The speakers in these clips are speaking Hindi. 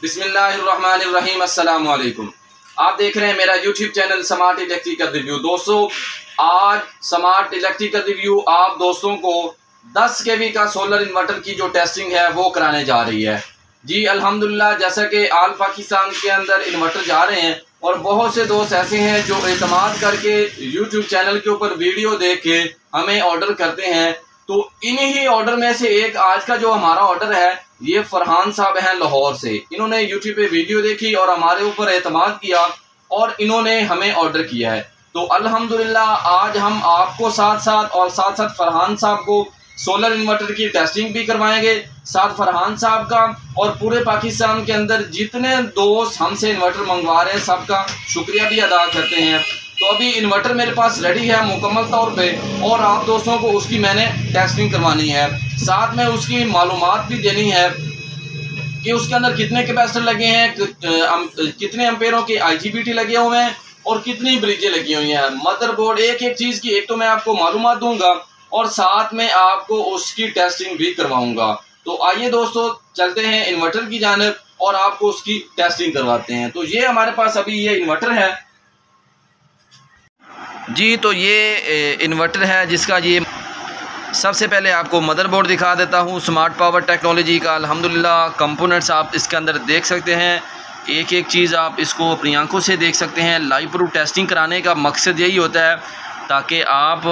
बिस्मिल्लाहिर्रहमानिर्रहीम। अस्सलाम वालेकुम। आप देख रहे हैं मेरा YouTube channel smart electrical review. दोस्तों, आज स्मार्ट इलेक्ट्रिकल रिव्यू आप दोस्तों को 10 kV का सोलर इन्वर्टर की जो टेस्टिंग है वो कराने जा रही है। जी अल्हम्दुलिल्लाह, जैसा कि आल पाकिस्तान के अंदर इन्वर्टर जा रहे हैं और बहुत से दोस्त ऐसे हैं जो एतमाद करके यूट्यूब चैनल के ऊपर वीडियो देख के हमें ऑर्डर करते हैं। तो इन्हीं ऑर्डर में से एक आज का जो हमारा ऑर्डर है, ये फरहान साहब हैं लाहौर से। इन्होंने यूट्यूब पे वीडियो देखी और हमारे ऊपर एतमाद किया और इन्होंने हमें ऑर्डर किया है। तो अल्हम्दुलिल्लाह आज हम आपको साथ साथ फरहान साहब को सोलर इन्वर्टर की टेस्टिंग भी करवाएंगे, साथ फरहान साहब का और पूरे पाकिस्तान के अंदर जितने दोस्त हमसे इन्वर्टर मंगवा रहे हैं सबका शुक्रिया भी अदा करते हैं। तो अभी इन्वर्टर मेरे पास रेडी है मुकम्मल तौर पे और आप दोस्तों को उसकी मैंने टेस्टिंग करवानी है, साथ में उसकी मालूमात भी देनी है कि उसके अंदर कितने कैपेसिटर लगे हैं, कितने एम्पेयरों के IGBT लगे हुए हैं और कितनी ब्रिजें लगी हुई हैं। मदरबोर्ड एक एक चीज़ की एक तो मैं आपको मालूमात दूंगा और साथ में आपको उसकी टेस्टिंग भी करवाऊंगा। तो आइए दोस्तों, चलते हैं इन्वर्टर की जानिब और आपको उसकी टेस्टिंग करवाते हैं। तो ये हमारे पास अभी ये इन्वर्टर है जी। तो ये इन्वर्टर है जिसका ये सबसे पहले आपको मदरबोर्ड दिखा देता हूँ स्मार्ट पावर टेक्नोलॉजी का। अल्हम्दुलिल्लाह कंपोनेंट्स आप इसके अंदर देख सकते हैं, एक एक चीज़ आप इसको अपनी आंखों से देख सकते हैं। लाइव प्रूफ टेस्टिंग कराने का मकसद यही होता है ताकि आप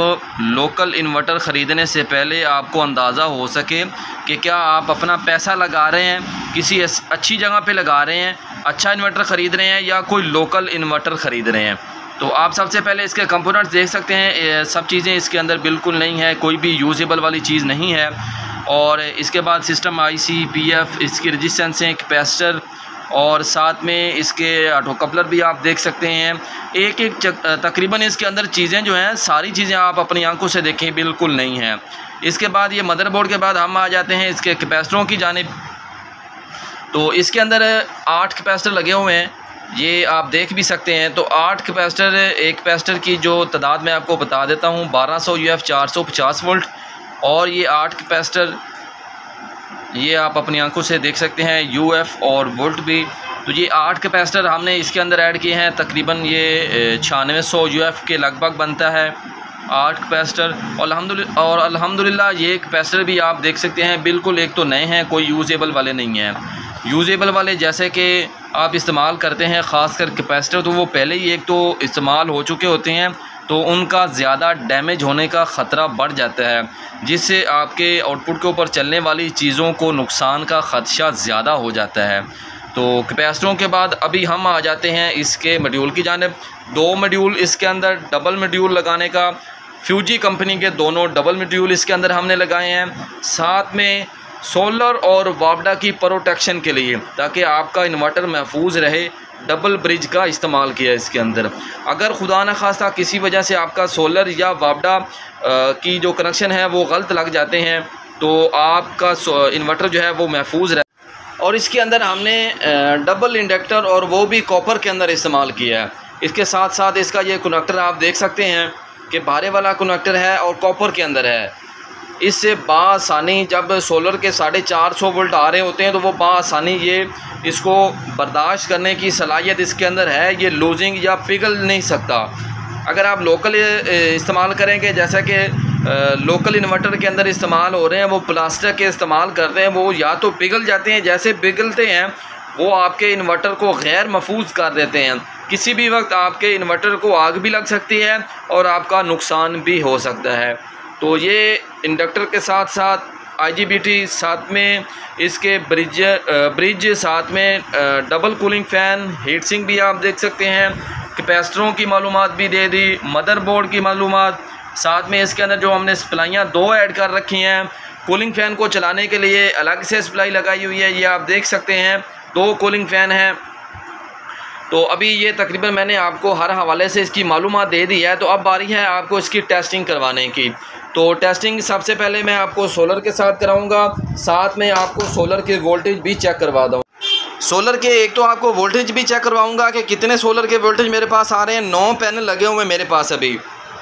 लोकल इन्वर्टर ख़रीदने से पहले आपको अंदाज़ा हो सके कि क्या आप अपना पैसा लगा रहे हैं किसी अच्छी जगह पे लगा रहे हैं, अच्छा इन्वर्टर ख़रीद रहे हैं या कोई लोकल इन्वर्टर ख़रीद रहे हैं। तो आप सबसे पहले इसके कंपोनेंट्स देख सकते हैं, सब चीज़ें इसके अंदर बिल्कुल नहीं है, कोई भी यूजेबल वाली चीज़ नहीं है। और इसके बाद सिस्टम IC PF, इसकी रेजिस्टेंस है, कैपेसिटर और साथ में इसके ऑटो कपलर भी आप देख सकते हैं। एक एक तकरीबन इसके अंदर चीज़ें जो हैं सारी चीज़ें आप अपनी आंखों से देखें बिल्कुल नहीं हैं। इसके बाद ये मदरबोर्ड के बाद हम आ जाते हैं इसके कैपेसिटरों की जानिब। तो इसके अंदर 8 कैपेसिटर लगे हुए हैं, ये आप देख भी सकते हैं। तो 8 कैपेसिटर, एक कैपेसिटर की जो तादाद मैं आपको बता देता हूँ 1200 UF 450 वोल्ट और ये 8 कैपेसिटर ये आप अपनी आंखों से देख सकते हैं UF और वोल्ट भी। तो ये 8 कैपेसिटर हमने इसके अंदर ऐड किए हैं, तकरीबन ये 9600 UF के लगभग बनता है 8 कैपेसिटर। और अल्हम्दुलिल्लाह ये कैपेसिटर भी आप देख सकते हैं बिल्कुल एक तो नए हैं, कोई यूजेबल वाले नहीं हैं। यूजेबल वाले जैसे कि आप इस्तेमाल करते हैं ख़ासकर कैपेसिटर, तो वो पहले ही एक तो इस्तेमाल हो चुके होते हैं तो उनका ज़्यादा डैमेज होने का ख़तरा बढ़ जाता है, जिससे आपके आउटपुट के ऊपर चलने वाली चीज़ों को नुकसान का ख़दशा ज़्यादा हो जाता है। तो कैपेसिटरों के बाद अभी हम आ जाते हैं इसके मॉड्यूल की जानिब। 2 मॉड्यूल इसके अंदर डबल मॉड्यूल लगाने का, फ्यूजी कंपनी के दोनों डबल मॉड्यूल इसके अंदर हमने लगाए हैं, साथ में सोलर और वापडा की प्रोटेक्शन के लिए ताकि आपका इन्वर्टर महफूज रहे। डबल ब्रिज का इस्तेमाल किया इसके अंदर। अगर खुदा न खास्ता किसी वजह से आपका सोलर या वापडा की जो कनेक्शन है वो गलत लग जाते हैं तो आपका इन्वर्टर जो है वो महफूज रहे। और इसके अंदर हमने डबल इंडक्टर और वो भी कॉपर के अंदर इस्तेमाल किया है। इसके साथ साथ इसका ये कनेक्टर आप देख सकते हैं कि भारे वाला कनेक्टर है और कॉपर के अंदर है। इससे बासानी जब सोलर के 450 वोल्ट आ रहे होते हैं तो वो बासानी ये इसको बर्दाश्त करने की सलाहियत इसके अंदर है, ये लूजिंग या पिघल नहीं सकता। अगर आप लोकल इस्तेमाल करेंगे, जैसा कि लोकल इन्वर्टर के अंदर इस्तेमाल हो रहे हैं, वो प्लास्टिक के इस्तेमाल कर रहे हैं, वो या तो पिघल जाते हैं, जैसे पिघलते हैं वो आपके इन्वर्टर को गैर महफूज कर देते हैं। किसी भी वक्त आपके इन्वर्टर को आग भी लग सकती है और आपका नुकसान भी हो सकता है। तो ये इंडक्टर के साथ साथ IGBT, साथ में इसके ब्रिज, साथ में double cooling fan, heat sink भी आप देख सकते हैं। कैपेसिटरों की मालूमात भी दे दी, मदरबोर्ड की मालूमात, साथ में इसके अंदर जो हमने सप्लाइयाँ 2 ऐड कर रखी हैं। कूलिंग फ़ैन को चलाने के लिए अलग से सप्लाई लगाई हुई है, ये आप देख सकते हैं 2 कूलिंग फ़ैन हैं। तो अभी ये तकरीबन मैंने आपको हर हवाले से इसकी मालूमात दे दी है। तो अब बारी है आपको इसकी टेस्टिंग करवाने की। तो टेस्टिंग सबसे पहले मैं आपको सोलर के साथ कराऊंगा, साथ में आपको सोलर के वोल्टेज भी चेक करवा दूँ। सोलर के एक तो आपको वोल्टेज भी चेक करवाऊंगा कि कितने सोलर के वोल्टेज मेरे पास आ रहे हैं। 9 पैनल लगे हुए हैं मेरे पास अभी,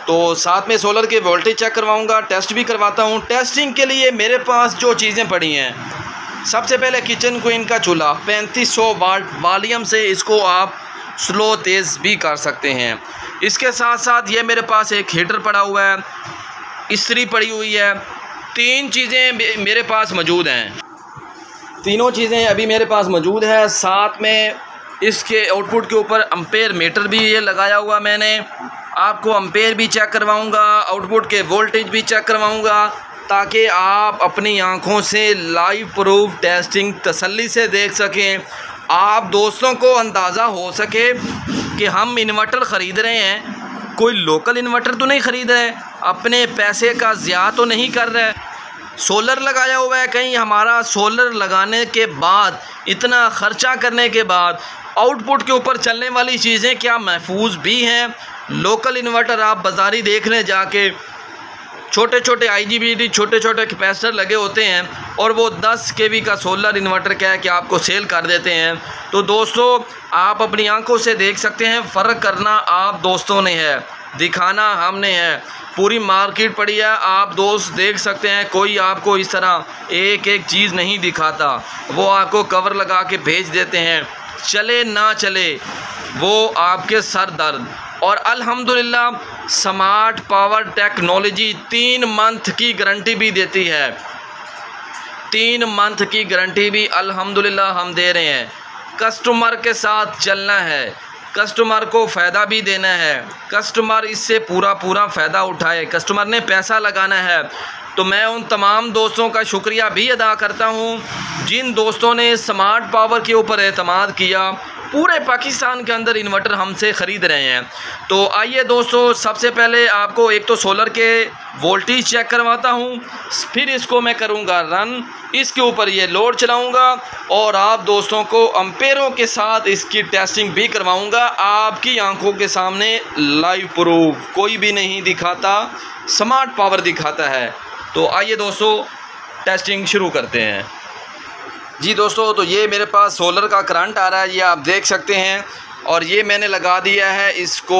तो साथ में सोलर के वोल्टेज चेक करवाऊंगा, टेस्ट भी करवाता हूँ। टेस्टिंग के लिए मेरे पास जो चीज़ें पड़ी हैं सबसे पहले किचन क्वीन का चूल्हा 3500 वाट वॉल्यूम से इसको आप स्लो तेज़ भी कर सकते हैं। इसके साथ साथ ये मेरे पास एक हीटर पड़ा हुआ है, इस्त्री पड़ी हुई है। 3 चीज़ें मेरे पास मौजूद हैं, तीनों चीज़ें अभी मेरे पास मौजूद है। साथ में इसके आउटपुट के ऊपर एम्पेयर मीटर भी ये लगाया हुआ मैंने। आपको एम्पेयर भी चेक करवाऊंगा, आउटपुट के वोल्टेज भी चेक करवाऊंगा, ताकि आप अपनी आंखों से लाइव प्रूफ टेस्टिंग तसल्ली से देख सकें। आप दोस्तों को अंदाज़ा हो सके कि हम इन्वर्टर ख़रीद रहे हैं, कोई लोकल इन्वर्टर तो नहीं ख़रीद रहे, अपने पैसे का ज़िया तो नहीं कर रहे। सोलर लगाया हुआ है, कहीं हमारा सोलर लगाने के बाद, इतना ख़र्चा करने के बाद आउटपुट के ऊपर चलने वाली चीज़ें क्या महफूज भी हैं। लोकल इन्वर्टर आप बाज़ारी देख लें जाके, छोटे छोटे IGBT छोटे छोटे कैपेसिटर लगे होते हैं और वो 10 kV का सोलर इन्वर्टर कह के आपको सेल कर देते हैं। तो दोस्तों आप अपनी आंखों से देख सकते हैं, फ़र्क करना आप दोस्तों ने है, दिखाना हमने है। पूरी मार्केट पड़ी है, आप दोस्त देख सकते हैं। कोई आपको इस तरह एक एक चीज़ नहीं दिखाता, वो आपको कवर लगा के भेज देते हैं। चले ना चले वो आपके सर दर्द। और अल्हम्दुलिल्लाह स्मार्ट पावर टेक्नोलॉजी 3 मंथ की गारंटी भी देती है, 3 मंथ की गारंटी भी अल्हम्दुलिल्लाह हम दे रहे हैं। कस्टमर के साथ चलना है, कस्टमर को फ़ायदा भी देना है, कस्टमर इससे पूरा फ़ायदा उठाए, कस्टमर ने पैसा लगाना है। तो मैं उन तमाम दोस्तों का शुक्रिया भी अदा करता हूँ जिन दोस्तों ने स्मार्ट पावर के ऊपर एतमाद किया, पूरे पाकिस्तान के अंदर इन्वर्टर हमसे ख़रीद रहे हैं। तो आइए दोस्तों, सबसे पहले आपको एक तो सोलर के वोल्टेज चेक करवाता हूँ, फिर इसको मैं करूँगा रन, इसके ऊपर ये लोड चलाऊँगा और आप दोस्तों को एम्पेयरों के साथ इसकी टेस्टिंग भी करवाऊँगा। आपकी आंखों के सामने लाइव प्रूफ, कोई भी नहीं दिखाता, स्मार्ट पावर दिखाता है। तो आइए दोस्तों टेस्टिंग शुरू करते हैं। जी दोस्तों, तो ये मेरे पास सोलर का करंट आ रहा है, ये आप देख सकते हैं। और ये मैंने लगा दिया है इसको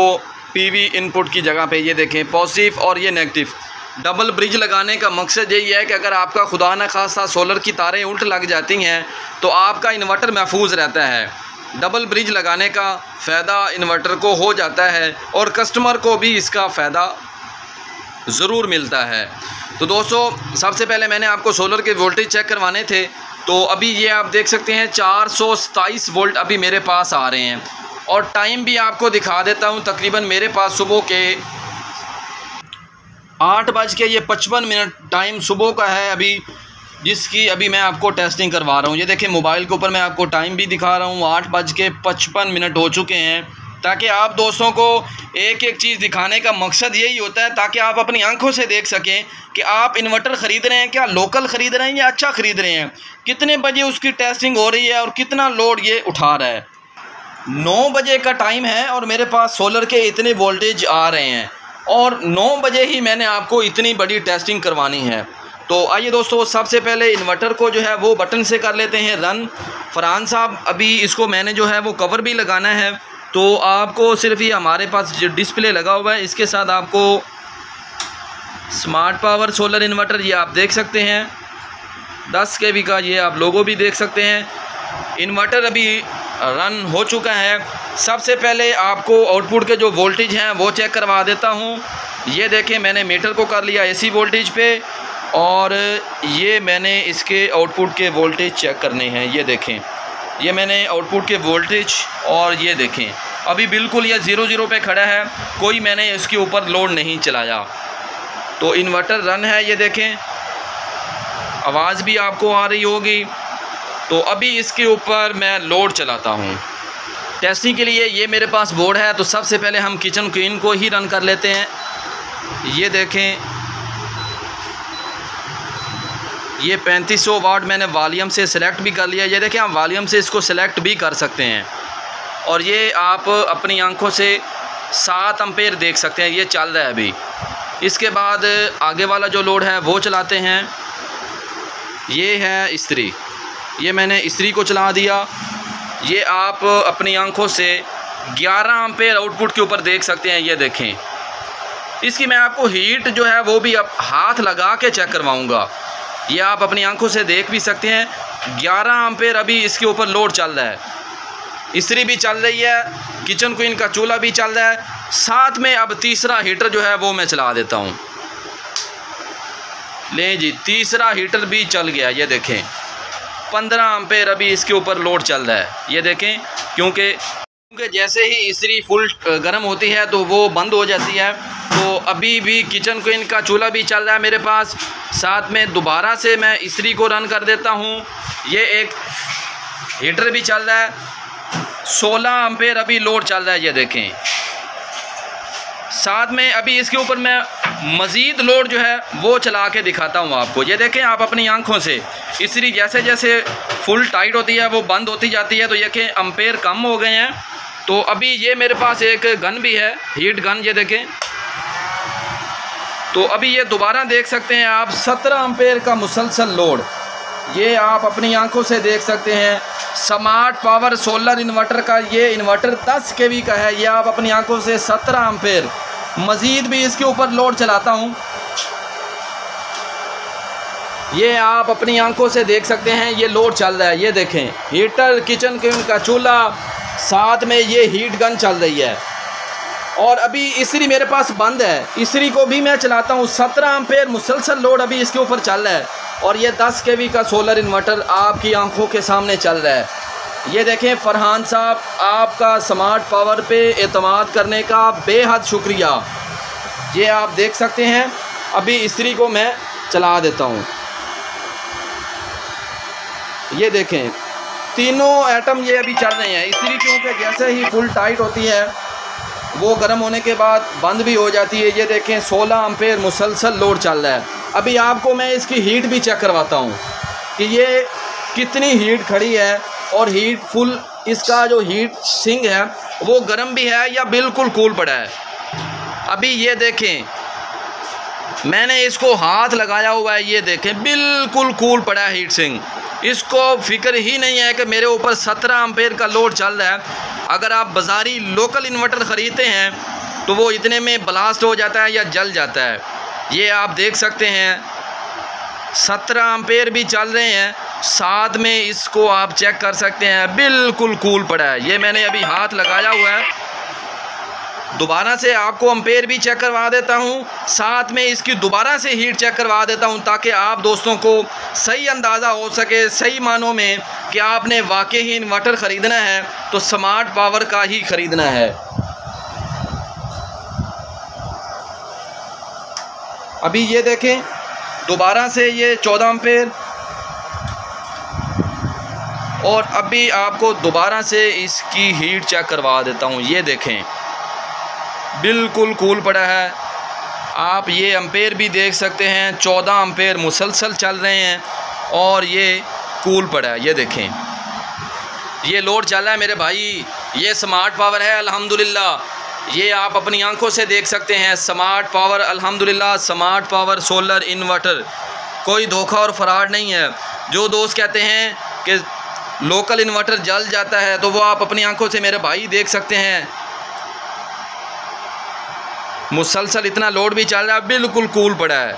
PV इनपुट की जगह पे, ये देखें पॉजिटिव और ये नेगेटिव। डबल ब्रिज लगाने का मकसद यही है कि अगर आपका खुदा न खासा सोलर की तारें उल्ट लग जाती हैं तो आपका इन्वर्टर महफूज रहता है। डबल ब्रिज लगाने का फ़ायदा इन्वर्टर को हो जाता है और कस्टमर को भी इसका फ़ायदा ज़रूर मिलता है। तो दोस्तों सबसे पहले मैंने आपको सोलर के वोल्टेज चेक करवाने थे। तो अभी ये आप देख सकते हैं 427 वोल्ट अभी मेरे पास आ रहे हैं। और टाइम भी आपको दिखा देता हूँ, तकरीबन मेरे पास सुबह के 8:55 टाइम सुबह का है अभी, जिसकी अभी मैं आपको टेस्टिंग करवा रहा हूँ। ये देखिए मोबाइल के ऊपर मैं आपको टाइम भी दिखा रहा हूँ, 8:55 हो चुके हैं। ताकि आप दोस्तों को एक एक चीज़ दिखाने का मकसद यही होता है ताकि आप अपनी आंखों से देख सकें कि आप इन्वर्टर ख़रीद रहे हैं, क्या लोकल ख़रीद रहे हैं या अच्छा ख़रीद रहे हैं, कितने बजे उसकी टेस्टिंग हो रही है और कितना लोड ये उठा रहा है। 9 बजे का टाइम है और मेरे पास सोलर के इतने वोल्टेज आ रहे हैं और 9 बजे ही मैंने आपको इतनी बड़ी टेस्टिंग करवानी है। तो आइए दोस्तों सबसे पहले इन्वर्टर को जो है वो बटन से कर लेते हैं रन। फरहान साहब अभी इसको मैंने जो है वो कवर भी लगाना है, तो आपको सिर्फ ये हमारे पास जो डिस्प्ले लगा हुआ है इसके साथ आपको स्मार्ट पावर सोलर इन्वर्टर ये आप देख सकते हैं 10 kV का, ये आप लोगो भी देख सकते हैं। इन्वर्टर अभी रन हो चुका है। सबसे पहले आपको आउटपुट के जो वोल्टेज हैं वो चेक करवा देता हूँ। ये देखें मैंने मीटर को कर लिया AC वोल्टेज पे और ये मैंने इसके आउटपुट के वोल्टेज चेक करने हैं। ये देखें ये मैंने आउटपुट के वोल्टेज और ये देखें अभी बिल्कुल ये 0 पे खड़ा है, कोई मैंने इसके ऊपर लोड नहीं चलाया। तो इन्वर्टर रन है, ये देखें आवाज़ भी आपको आ रही होगी। तो अभी इसके ऊपर मैं लोड चलाता हूँ टेस्टिंग के लिए। ये मेरे पास बोर्ड है, तो सबसे पहले हम किचन क्वीन को ही रन कर लेते हैं। ये देखें ये 3500 वाट मैंने वॉल्यूम से सिलेक्ट भी कर लिया। ये देखें आप वॉल्यूम से इसको सिलेक्ट भी कर सकते हैं और ये आप अपनी आंखों से 7 एम्पेयर देख सकते हैं, ये चल रहा है अभी। इसके बाद आगे वाला जो लोड है वो चलाते हैं। ये है इस्त्री, ये मैंने इस्त्री को चला दिया। ये आप अपनी आंखों से 11 एम्पेयर आउटपुट के ऊपर देख सकते हैं। ये देखें इसकी मैं आपको हीट जो है वो भी अब हाथ लगा के चेक करवाऊँगा, ये आप अपनी आंखों से देख भी सकते हैं। 11 एम्पेयर अभी इसके ऊपर लोड चल रहा है। इस्त्री भी चल रही है, किचन क्वीन का चूल्हा भी चल रहा है, साथ में अब तीसरा हीटर जो है वो मैं चला देता हूँ। ले जी, तीसरा हीटर भी चल गया। ये देखें 15 एम्पेयर अभी इसके ऊपर लोड चल रहा है। ये देखें, क्योंकि जैसे ही इस्त्री फुल गर्म होती है तो वो बंद हो जाती है। तो अभी भी किचन क्वीन का चूल्हा भी चल रहा है मेरे पास, साथ में दोबारा से मैं इस्त्री को रन कर देता हूँ। ये एक हीटर भी चल रहा है, 16 एम्पेयर अभी लोड चल रहा है। ये देखें, साथ में अभी इसके ऊपर मैं मज़ीद लोड जो है वो चला के दिखाता हूँ आपको। ये देखें आप अपनी आंखों से, इस्त्री जैसे जैसे फुल टाइट होती है वो बंद होती जाती है। तो ये कि एम्पेयर कम हो गए हैं। तो अभी ये मेरे पास एक गन भी है, हीट गन, ये देखें। तो अभी ये दोबारा देख सकते हैं आप, 17 एम्पेयर का मुसलसल लोड, ये आप अपनी आंखों से देख सकते हैं। स्मार्ट पावर सोलर इन्वर्टर का ये इन्वर्टर 10 kV का है। ये आप अपनी आंखों से 17 एम्पेयर, मज़ीद भी इसके ऊपर लोड चलाता हूँ। ये आप अपनी आंखों से देख सकते हैं, ये लोड चल रहा है। ये देखें, हीटर, किचन क्वीन का चूल्हा, साथ में ये हीट गन चल रही है। और अभी इस्त्री मेरे पास बंद है, इस्त्री को भी मैं चलाता हूँ। 17 एम्पेयर मुसलसल लोड अभी इसके ऊपर चल रहा है। और ये 10 kV का सोलर इन्वर्टर आपकी आंखों के सामने चल रहा है। ये देखें फरहान साहब, आपका स्मार्ट पावर पे एतमाद करने का बेहद शुक्रिया। ये आप देख सकते हैं। अभी इस्त्री को मैं चला देता हूँ। ये देखें, तीनों एटम ये अभी चल रहे हैं। इस्त्री क्योंकि जैसे ही फुल टाइट होती है वो गर्म होने के बाद बंद भी हो जाती है। ये देखें 16 एम्पेयर मुसलसल लोड चल रहा है। अभी आपको मैं इसकी हीट भी चेक करवाता हूँ कि ये कितनी हीट खड़ी है और हीट फुल, इसका जो हीट सिंक है वो गर्म भी है या बिल्कुल कूल पड़ा है। अभी ये देखें, मैंने इसको हाथ लगाया हुआ है, ये देखें बिल्कुल कूल पड़ा है हीट सिंक। इसको फिक्र ही नहीं है कि मेरे ऊपर 17 एम्पेयर का लोड चल रहा है। अगर आप बाज़ारी लोकल इन्वर्टर ख़रीदते हैं तो वो इतने में ब्लास्ट हो जाता है या जल जाता है। ये आप देख सकते हैं 17 एम्पेयर भी चल रहे हैं, साथ में इसको आप चेक कर सकते हैं बिल्कुल कूल पड़ा है। ये मैंने अभी हाथ लगाया हुआ है। दोबारा से आपको एम्पेयर भी चेक करवा देता हूँ, साथ में इसकी दोबारा से हीट चेक करवा देता हूँ, ताकि आप दोस्तों को सही अंदाज़ा हो सके, सही मानों में, कि आपने वाकई ही इन्वर्टर ख़रीदना है तो स्मार्ट पावर का ही ख़रीदना है। अभी ये देखें, दोबारा से ये 14 एम्पेयर, और अभी आपको दोबारा से इसकी हीट चेक करवा देता हूँ। ये देखें बिल्कुल कूल पड़ा है। आप ये एम्पेयर भी देख सकते हैं, 14 एम्पेयर मुसलसल चल रहे हैं और ये कूल पड़ा है। ये देखें, ये लोड चल रहा है मेरे भाई। ये स्मार्ट पावर है अल्हम्दुलिल्लाह। ये आप अपनी आंखों से देख सकते हैं, स्मार्ट पावर अल्हम्दुलिल्लाह, स्मार्ट पावर सोलर इन्वर्टर। कोई धोखा और फ्रॉड नहीं है। जो दोस्त कहते हैं कि लोकल इन्वर्टर जल जाता है, तो वो आप अपनी आंखों से मेरे भाई देख सकते हैं, मुसलसल इतना लोड भी चल रहा है, बिल्कुल कूल पड़ा है।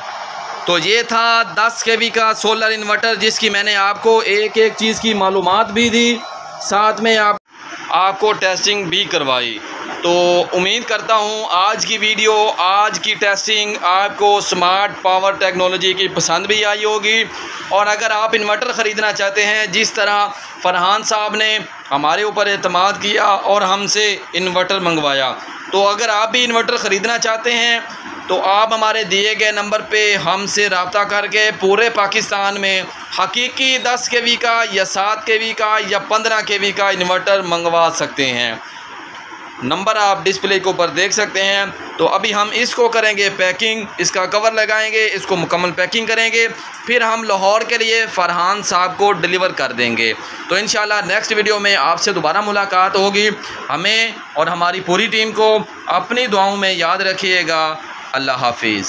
तो ये था 10 kV का सोलर इन्वर्टर, जिसकी मैंने आपको एक एक चीज़ की मालूमात भी दी, साथ में आपको टेस्टिंग भी करवाई। तो उम्मीद करता हूँ आज की वीडियो, आज की टेस्टिंग आपको स्मार्ट पावर टेक्नोलॉजी की पसंद भी आई होगी। और अगर आप इन्वर्टर ख़रीदना चाहते हैं, जिस तरह फरहान साहब ने हमारे ऊपर एतमाद किया और हमसे इन्वर्टर मंगवाया, तो अगर आप भी इन्वर्टर ख़रीदना चाहते हैं तो आप हमारे दिए गए नंबर पे हमसे रब्ता करके पूरे पाकिस्तान में हकीकी 10 kV का या 7 kV का या 15 kV का इन्वर्टर मंगवा सकते हैं। नंबर आप डिस्प्ले के ऊपर देख सकते हैं। तो अभी हम इसको करेंगे पैकिंग, इसका कवर लगाएंगे, इसको मुकम्मल पैकिंग करेंगे, फिर हम लाहौर के लिए फरहान साहब को डिलीवर कर देंगे। तो इंशाल्लाह नेक्स्ट वीडियो में आपसे दोबारा मुलाकात होगी। हमें और हमारी पूरी टीम को अपनी दुआओं में याद रखिएगा। अल्लाह हाफिज़।